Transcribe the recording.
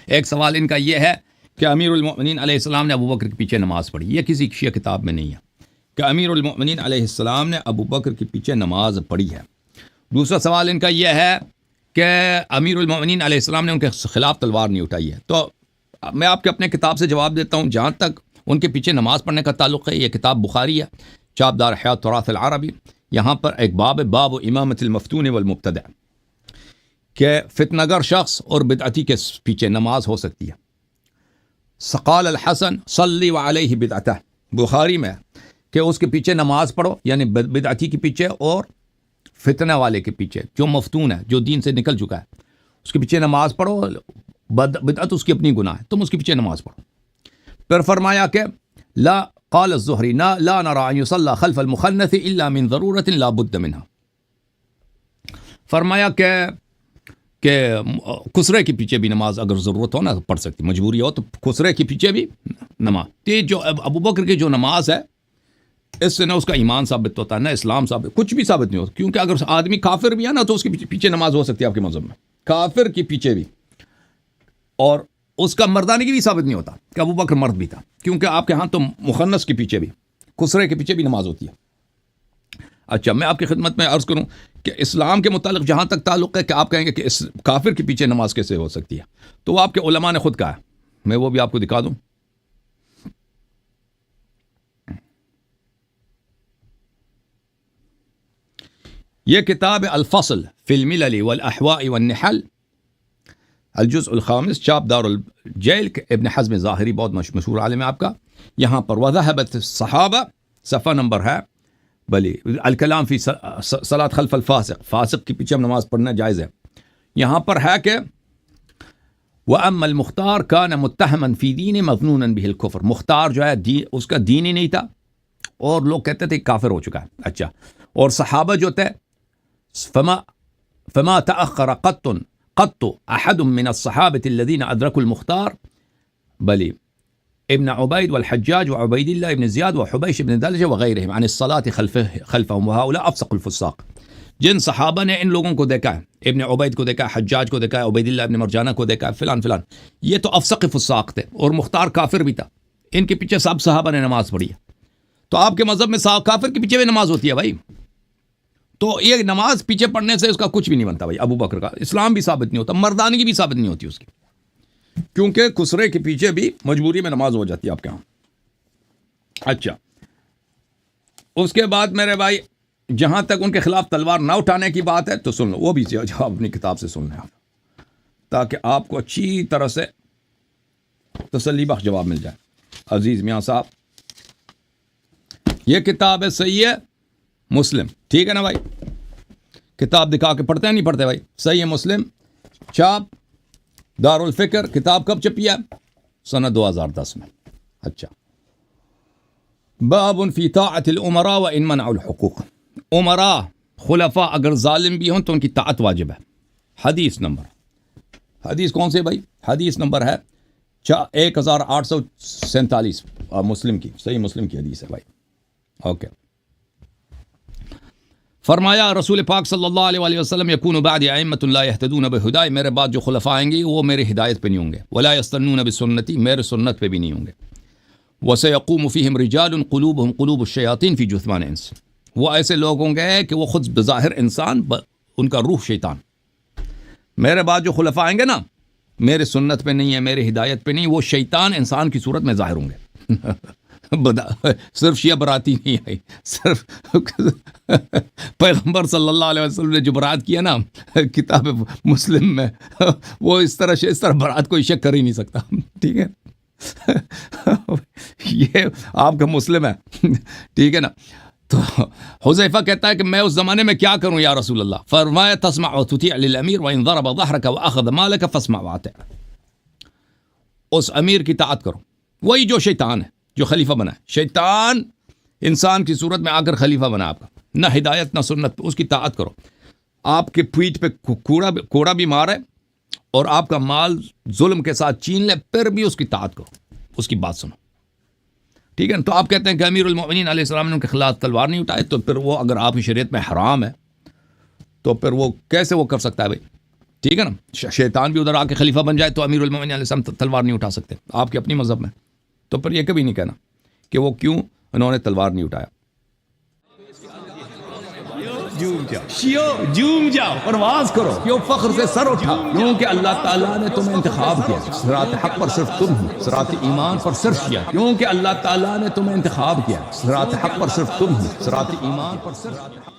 ایک سوال ان کا یہ ہے کہ امیر المؤمنین علیہ السلام نے ابو بکر کے پیچھے نماز پڑھی. یہ کسی شیعہ کتاب میں نہیں ہے کہ امیر المؤمنین علیہ السلام نے ابو بکر کے پیچھے نماز پڑھی ہے. دوسرا سوال ان کا یہ ہے کہ امیر المؤمنین علیہ السلام نے ان کے خلاف تلوار نہیں اٹھائی ہے. تو میں آپ کے اپنے کتاب سے جواب دیتا ہوں. جہاں تک ان کے پیچھے نماز پڑھنے کا تعلق ہے، یہ کتاب بخاری ہے، چاپ دار حیات تراث العربی. یہاں پر ایک باب ہے، باب امامت المفتون والمبتدع، کہ فتنہ گر شخص اور بدعتی کے پیچھے نماز ہو سکتی ہے. سقال الحسن صلی وعلیہ بدعتہ، بخاری میں کہ اس کے پیچھے نماز پڑھو، یعنی بدعتی کے پیچھے اور فتنہ والے کے پیچھے، جو مفتون ہے، جو دین سے نکل چکا ہے، اس کے پیچھے نماز پڑھو. بدعت اس کی اپنی گناہ ہے، تم اس کے پیچھے نماز پڑھو. پھر فرمایا کہ لا قال الزہری لا نرى ان يصلى خلف المخنث الا من ضرورت لا بد منها. فرمایا کہ کسرے کے پیچھے بھی نماز اگر ضرورت ہو نا تو پڑھ سکتی، مجبوری ہو تو کسرے کے پیچھے بھی نماز. تو جو ابو بکر کی جو نماز ہے، اس سے نہ اس کا ایمان ثابت ہوتا ہے، نہ اسلام ثابت، کچھ بھی ثابت نہیں ہوتا. کیونکہ اگر آدمی کافر بھی ہے نا تو اس کے پیچھے نماز ہو سکتی ہے آپ کے مذہب میں، کافر کے پیچھے بھی. اور اس کا مردانگی کی بھی ثابت نہیں ہوتا کہ ابو بکر مرد بھی تھا، کیونکہ آپ کے ہاں تو مخنث کے پیچھے بھی، کسرے کے پیچھے بھی نماز ہوتی ہے. اچھا، میں آپ کی خدمت میں عرض کروں کہ اسلام کے متعلق جہاں تک تعلق ہے کہ آپ کہیں گے کہ اس کافر کے پیچھے نماز کیسے ہو سکتی ہے، تو وہ آپ کے علماء نے خود کہا ہے. میں وہ بھی آپ کو دکھا دوں. یہ کتاب الفصل فی الملل والاحواء والنحل، الجزء الخامس، چاپ دار الجیل، ابن حزم ظاہری، بہت مشہور عالم ہے آپ کا. یہاں پر وذهبت الصحابہ، صفحہ نمبر ہے بلی، الکلام فی صلاۃ خلف الفاسق، فاسق کے پیچھے نماز پڑھنا جائز ہے. یہاں پر ہے کہ وَأَمَّا الْمُخْتَارُ كَانَ مُتَّهَمًا فِي دِينِ مَظْنُونًا بِهِ الْكُفْرُ. مختار جو ہے اس کا دین ہی نہیں تھا اور لوگ کہتے تھے کافر ہو چکا ہے. اچھا، اور صحابہ جو تھے، فما تأخر قط احد من الصحابة الذين ادركوا المختار بلی ابن عبید والحجاج وعبید اللہ ابن زیاد وحبیش ابن دلجہ وغیرہم عن الصلاة خلفهم وهؤلاء افسق الفساق. جن صحابہ نے ان لوگوں کو دیکھا ہے، ابن عبید کو دیکھا ہے، حجاج کو دیکھا ہے، عبید اللہ ابن مرجانہ کو دیکھا ہے، فلان فلان، یہ تو افسق فساق تھے اور مختار کافر بھی تھا. ان کے پیچھے سب صحابہ نے نماز پڑھی ہے. تو آپ کے مذہب میں کافر کے پیچھے بھی نماز ہوتی ہے بھائی. تو یہ نماز پیچھے پڑھنے سے اس کا کچھ بھی نہیں بنتا بھائی. ابو بکر کا اسلام بھی ثابت نہیں ہوتا، مردانگی بھی ثابت نہیں ہوتی اس کی، کیونکہ کسرے کے پیچھے بھی مجبوری میں نماز ہو جاتی ہے آپ کے ہاں. اچھا، اس کے بعد میرے بھائی جہاں تک ان کے خلاف تلوار نہ اٹھانے کی بات ہے تو سن لو، وہ بھی جواب اپنی کتاب سے سن لیں آپ، تاکہ آپ کو اچھی طرح سے تسلی بخش جواب مل جائے. عزیز میاں صاحب، یہ کتاب ہے صحیح ہے مسلم، ٹھیک ہے نا بھائی؟ کتاب دکھا کے پڑھتے ہیں نہیں پڑھتے بھائی؟ صحیح ہے مسلم، چاپ دار الفکر. کتاب کب چھپی ہے؟ سنہ 2010 میں. اچھا، باب فی طاعت الامراء وان منعوا الحقوق. امراء خلفاء اگر ظالم بھی ہوں تو ان کی طاعت واجب ہے. حدیث کون سے بھائی؟ حدیث نمبر ہے 1847 مسلم کی، صحیح مسلم کی حدیث ہے بھائی. اوکے. فرمایا رسول پاک صلی اللہ علیہ وآلہ وسلم، یکون بعد ائمۃ لا یہتدون بہدائی، میرے بعد جو خلفاء آئیں گے وہ میرے ہدایت پہ نہیں ہوں گے، ولا یستنون بسنتی، میرے سنت پہ بھی نہیں ہوں گے. وسیقوم فیہم رجال قلوبہم قلوب الشیاطین فی جثمان انس. وہ ایسے لوگ ہوں گے کہ وہ خود بظاہر انسان، ان کا روح شیطان. میرے بعد جو خلفاء آئیں گے نا، میرے سنت پہ نہیں ہے، میرے ہدایت پہ نہیں، وہ شیطان انسان کی صورت میں ظاہر ہوں گے. صرف شیعہ براتی نہیں آئی، صرف پیغمبر صلی اللہ علیہ وسلم نے جو برات کیا نا کتاب مسلم میں، وہ اس طرح برات کوئی شک کر ہی نہیں سکتا. ٹھیک ہے، یہ آپ کا مسلم ہے، ٹھیک ہے نا. تو حذیفہ کہتا ہے کہ میں اس زمانے میں کیا کروں یا رسول اللہ؟ فرمایا تسمع وتطیع للامیر وان ضرب ظهرك واخذ مالك فاسمع واطع. اس امیر کی طاعت کرو، وہی جو شیطان ہے، جو خلیفہ بنا ہے. شیطان انسان کی صورت میں آ کر خلیفہ بنا آپ کا، نہ ہدایت نہ سنت، اس کی طاعت کرو. آپ کے پیٹھ پہ کوڑا بھی مارے اور آپ کا مال ظلم کے ساتھ چھین لے، پھر بھی اس کی طاعت کرو، اس کی بات سنو. ٹھیک ہے. تو آپ کہتے ہیں کہ امیر المؤمنین علیہ السلام نے ان کے خلاف تلوار نہیں اٹھائے، تو پھر وہ اگر آپ کی شریعت میں حرام ہے تو پھر وہ کیسے وہ کر سکتا ہے بھائی؟ ٹھیک ہے نا. شیطان بھی ادھر آ کے خلیفہ بن جائے تو امیر المومنین علیہ السلام تلوار نہیں اٹھا سکتے آپ کے اپنی مذہب میں. تو پھر یہ کبھی نہیں کہنا کہ وہ کیوں انہوں نے تلوار نہیں اٹھایا. جھوم جاؤ پرواز کرو کیوں فخر سے سر اٹھا کیونکہ اللہ تعالیٰ نے تمہیں انتخاب کیا. صراط حق پر صرف تم ہو, صراط ایمان پر صرف کیا کیونکہ اللہ تعالیٰ نے تمہیں انتخاب کیا. صراط حق پر صرف تم ہو, صراط ایمان پر صرف